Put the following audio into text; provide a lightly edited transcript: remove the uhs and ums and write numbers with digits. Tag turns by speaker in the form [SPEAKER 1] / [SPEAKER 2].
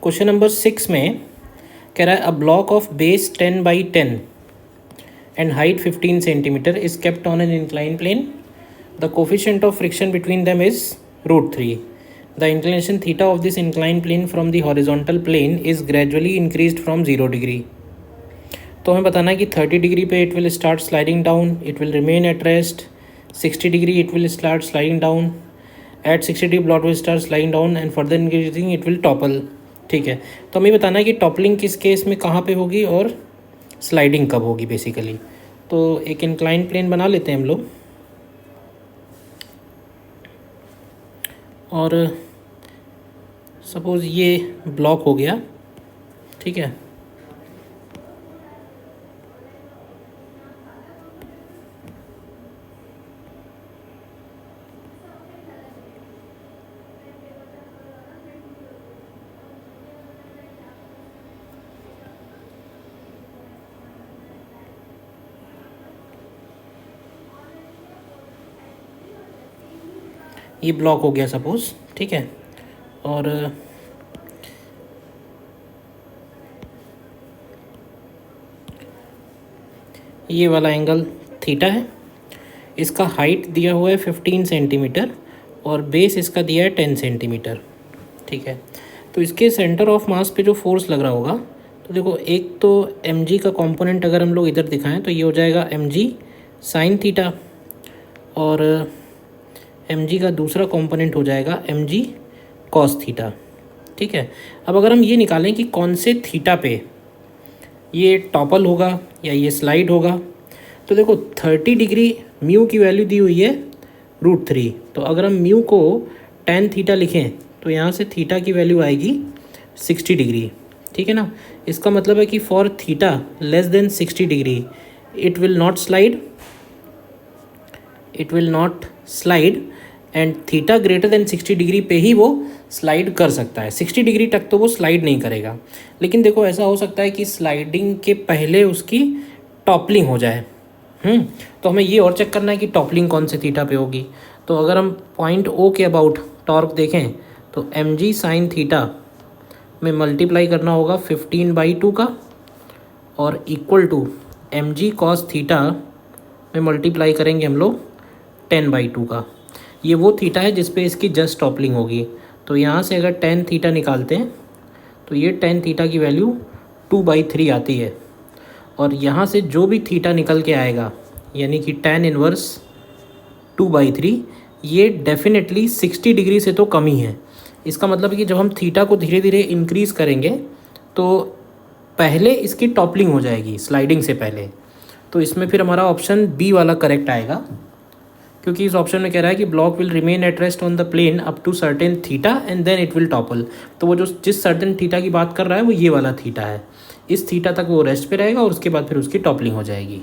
[SPEAKER 1] Question number 6 में कह रहा है a block of base 10x10 and height 15 centimeter is kept on an inclined plane. The coefficient of friction between them is √3. The inclination theta of this inclined plane from the horizontal plane is gradually increased from 0 degree. तो हमें बताना है कि 30 degree पे it will start sliding down, it will remain at rest, 60 degree it will start sliding down, at 60 degree block will start sliding down and further increasing it will topple. ठीक है, तो हमें बताना है कि टॉपलिंग किस case में कहाँ पे होगी और स्लाइडिंग कब होगी बेसिकली. तो एक इंक्लाइन प्लेन बना लेते हैं हम लोग और सपोज़ ये ब्लॉक हो गया. ठीक है, ये ब्लॉक हो गया सपोज़. ठीक है, और ये वाला एंगल थीटा है. इसका हाइट दिया हुआ है 15 सेंटीमीटर और बेस इसका दिया है 10 सेंटीमीटर. ठीक है, तो इसके सेंटर ऑफ मास पे जो फोर्स लग रहा होगा, तो देखो एक तो mg का कंपोनेंट अगर हम लोग इधर दिखाएं तो ये हो जाएगा mg साइन थीटा और mg का दूसरा कंपोनेंट हो जाएगा mg कॉस थीटा. ठीक है, अब अगर हम ये निकालें कि कौन से थीटा पे ये टॉपल होगा या ये स्लाइड होगा, तो देखो 30 डिग्री म्यू की वैल्यू दी हुई है √3. तो अगर हम म्यू को tan थीटा लिखें तो यहाँ से थीटा की वैल्यू आएगी 60 डिग्री. ठीक है ना, इसका मतलब है कि for theta less than 60 degree it will not slide and theta greater than 60 degree पे ही वो स्लाइड कर सकता है. 60 डिग्री तक तो वो स्लाइड नहीं करेगा. लेकिन देखो ऐसा हो सकता है कि स्लाइडिंग के पहले उसकी टॉपलिंग हो जाए. तो हमें ये और चेक करना है कि टॉपलिंग कौन से थीटा पे होगी. तो अगर हम पॉइंट ओ के अबाउट टॉर्क देखें तो mg साइन थीटा में मल्टीप्लाई करना होगा 15/2 का और equal to mg cos theta में मल्टीप्लाई करेंगे हम लोग 10/2 का. ये वो थीटा है जिस पे इसकी जस्ट टॉपलिंग होगी. तो यहाँ से अगर tan थीटा निकालते हैं तो ये tan थीटा की वैल्यू 2/3 आती है और यहाँ से जो भी थीटा निकल के आएगा यानी कि tan इनवर्स 2/3 ये डेफिनेटली 60 डिग्री से तो कम ही है. इसका मतलब है कि जब हम थीटा को धीरे धीरे इंक्रीज़ करेंगे तो पहले इसकी टॉपलिंग हो जाएगी स्लाइडिंग से पहले. तो इसमें फिर हमारा ऑप्शन बी वाला करेक्ट आएगा, क्योंकि इस ऑप्शन में कह रहा है कि block will remain at rest on the plane up to certain theta and then it will topple. तो वो जो जिस सर्टेन थीटा की बात कर रहा है वो ये वाला थीटा है. इस थीटा तक वो रेस्ट पे रहेगा और उसके बाद फिर उसकी टॉपलिंग हो जाएगी.